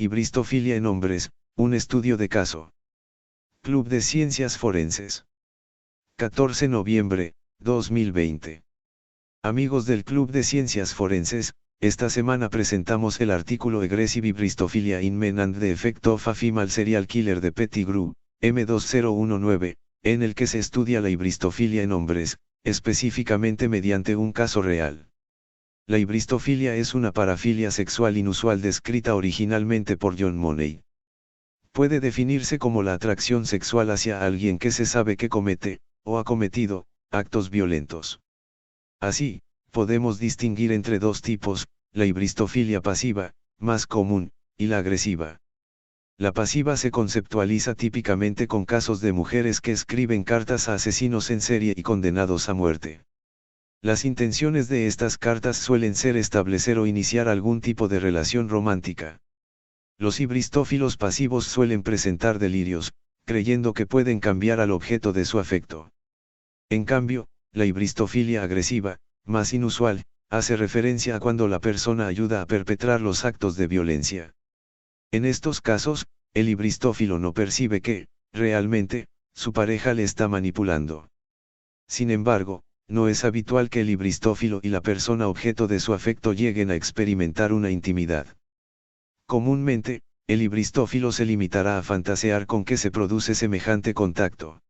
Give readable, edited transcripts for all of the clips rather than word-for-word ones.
Hibristofilia en hombres, un estudio de caso. Club de Ciencias Forenses. 14 de noviembre, 2020. Amigos del Club de Ciencias Forenses, esta semana presentamos el artículo Aggressive Hybristofilia in Men and the Effect of a Female Serial Killer de Pettigrew, M2019, en el que se estudia la hibristofilia en hombres, específicamente mediante un caso real. La hibristofilia es una parafilia sexual inusual descrita originalmente por John Money. Puede definirse como la atracción sexual hacia alguien que se sabe que comete, o ha cometido, actos violentos. Así, podemos distinguir entre dos tipos, la hibristofilia pasiva, más común, y la agresiva. La pasiva se conceptualiza típicamente con casos de mujeres que escriben cartas a asesinos en serie y condenados a muerte. Las intenciones de estas cartas suelen ser establecer o iniciar algún tipo de relación romántica. Los hibristófilos pasivos suelen presentar delirios, creyendo que pueden cambiar al objeto de su afecto. En cambio, la hibristofilia agresiva, más inusual, hace referencia a cuando la persona ayuda a perpetrar los actos de violencia. En estos casos, el hibristófilo no percibe que, realmente, su pareja le está manipulando. Sin embargo, no es habitual que el hibristófilo y la persona objeto de su afecto lleguen a experimentar una intimidad. Comúnmente, el hibristófilo se limitará a fantasear con que se produce semejante contacto.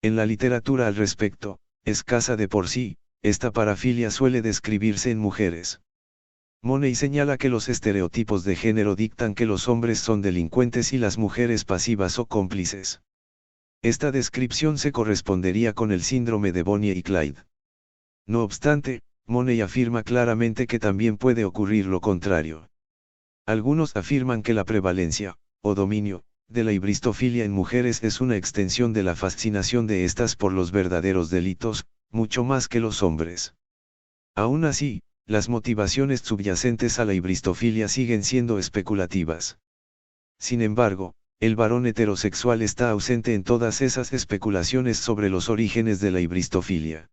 En la literatura al respecto, escasa de por sí, esta parafilia suele describirse en mujeres. Money señala que los estereotipos de género dictan que los hombres son delincuentes y las mujeres pasivas o cómplices. Esta descripción se correspondería con el síndrome de Bonnie y Clyde. No obstante, Money afirma claramente que también puede ocurrir lo contrario. Algunos afirman que la prevalencia, o dominio, de la hibristofilia en mujeres es una extensión de la fascinación de estas por los verdaderos delitos, mucho más que los hombres. Aún así, las motivaciones subyacentes a la hibristofilia siguen siendo especulativas. Sin embargo, el varón heterosexual está ausente en todas esas especulaciones sobre los orígenes de la hibristofilia.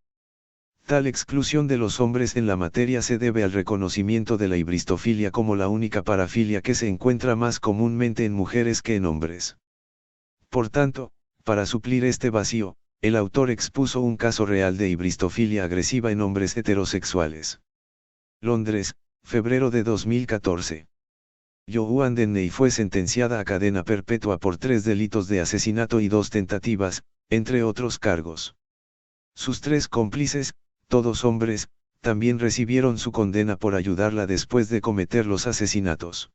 Tal exclusión de los hombres en la materia se debe al reconocimiento de la hibristofilia como la única parafilia que se encuentra más comúnmente en mujeres que en hombres. Por tanto, para suplir este vacío, el autor expuso un caso real de hibristofilia agresiva en hombres heterosexuales. Londres, febrero de 2014. Joanne Dennehy fue sentenciada a cadena perpetua por 3 delitos de asesinato y 2 tentativas, entre otros cargos. Sus 3 cómplices, todos hombres, también recibieron su condena por ayudarla después de cometer los asesinatos.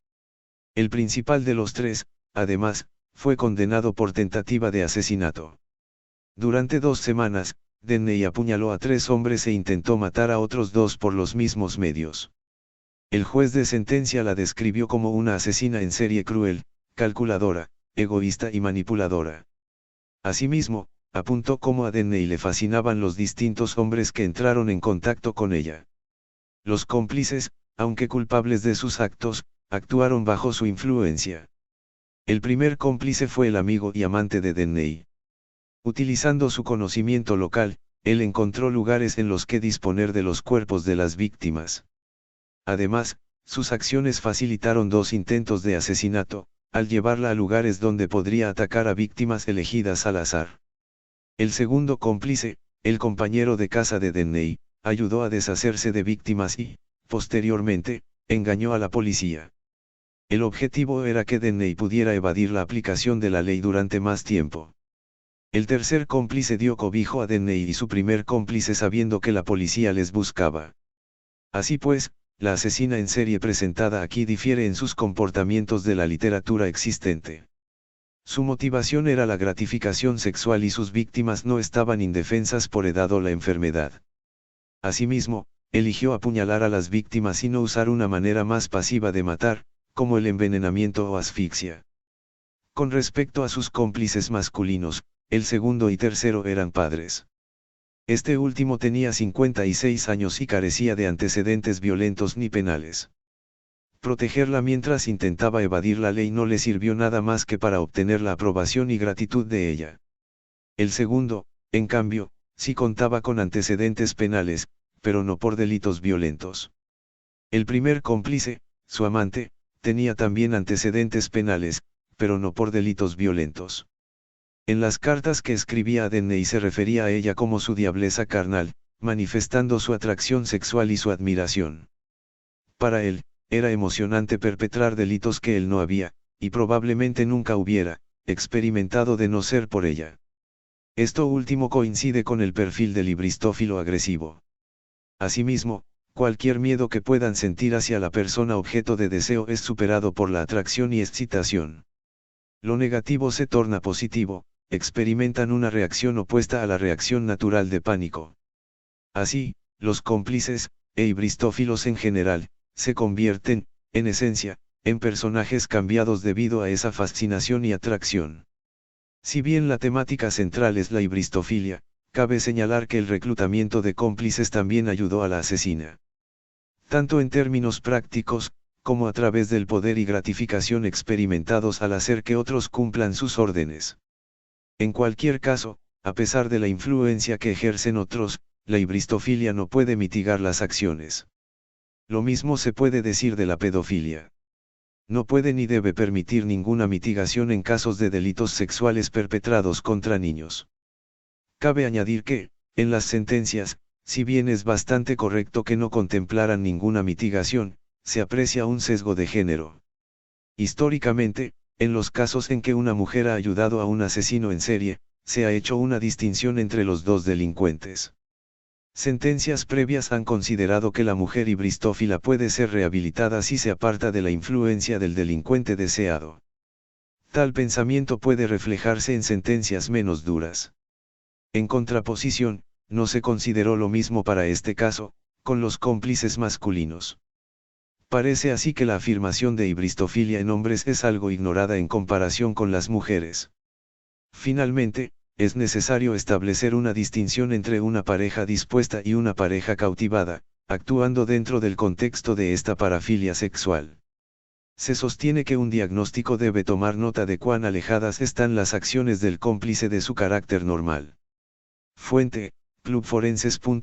El principal de los 3, además, fue condenado por tentativa de asesinato. Durante 2 semanas, Dennehy apuñaló a 3 hombres e intentó matar a otros 2 por los mismos medios. El juez de sentencia la describió como una asesina en serie cruel, calculadora, egoísta y manipuladora. Asimismo, apuntó cómo a Dennehy le fascinaban los distintos hombres que entraron en contacto con ella. Los cómplices, aunque culpables de sus actos, actuaron bajo su influencia. El primer cómplice fue el amigo y amante de Dennehy. Utilizando su conocimiento local, él encontró lugares en los que disponer de los cuerpos de las víctimas. Además, sus acciones facilitaron 2 intentos de asesinato, al llevarla a lugares donde podría atacar a víctimas elegidas al azar. El segundo cómplice, el compañero de casa de Dennehy, ayudó a deshacerse de víctimas y, posteriormente, engañó a la policía. El objetivo era que Dennehy pudiera evadir la aplicación de la ley durante más tiempo. El tercer cómplice dio cobijo a Dennehy y su primer cómplice sabiendo que la policía les buscaba. Así pues, la asesina en serie presentada aquí difiere en sus comportamientos de la literatura existente. Su motivación era la gratificación sexual y sus víctimas no estaban indefensas por edad o la enfermedad. Asimismo, eligió apuñalar a las víctimas y no usar una manera más pasiva de matar, como el envenenamiento o asfixia. Con respecto a sus cómplices masculinos, el segundo y tercero eran padres. Este último tenía 56 años y carecía de antecedentes violentos ni penales. Protegerla mientras intentaba evadir la ley no le sirvió nada más que para obtener la aprobación y gratitud de ella. El segundo, en cambio, sí contaba con antecedentes penales, pero no por delitos violentos. El primer cómplice, su amante, tenía también antecedentes penales, pero no por delitos violentos. En las cartas que escribía a Denney se refería a ella como su diableza carnal, manifestando su atracción sexual y su admiración. Para él, era emocionante perpetrar delitos que él no había, y probablemente nunca hubiera, experimentado de no ser por ella. Esto último coincide con el perfil del libristófilo agresivo. Asimismo, cualquier miedo que puedan sentir hacia la persona objeto de deseo es superado por la atracción y excitación. Lo negativo se torna positivo, experimentan una reacción opuesta a la reacción natural de pánico. Así, los cómplices, e ibristófilos en general, se convierten, en esencia, en personajes cambiados debido a esa fascinación y atracción. Si bien la temática central es la ibristofilia, cabe señalar que el reclutamiento de cómplices también ayudó a la asesina. Tanto en términos prácticos, como a través del poder y gratificación experimentados al hacer que otros cumplan sus órdenes. En cualquier caso, a pesar de la influencia que ejercen otros, la ibristofilia no puede mitigar las acciones. Lo mismo se puede decir de la pedofilia. No puede ni debe permitir ninguna mitigación en casos de delitos sexuales perpetrados contra niños. Cabe añadir que, en las sentencias, si bien es bastante correcto que no contemplaran ninguna mitigación, se aprecia un sesgo de género. Históricamente, en los casos en que una mujer ha ayudado a un asesino en serie, se ha hecho una distinción entre los dos delincuentes. Sentencias previas han considerado que la mujer ibristófila puede ser rehabilitada si se aparta de la influencia del delincuente deseado. Tal pensamiento puede reflejarse en sentencias menos duras. En contraposición, no se consideró lo mismo para este caso, con los cómplices masculinos. Parece así que la afirmación de ibristofilia en hombres es algo ignorada en comparación con las mujeres. Finalmente, es necesario establecer una distinción entre una pareja dispuesta y una pareja cautivada, actuando dentro del contexto de esta parafilia sexual. Se sostiene que un diagnóstico debe tomar nota de cuán alejadas están las acciones del cómplice de su carácter normal. Fuente, clubforenses.com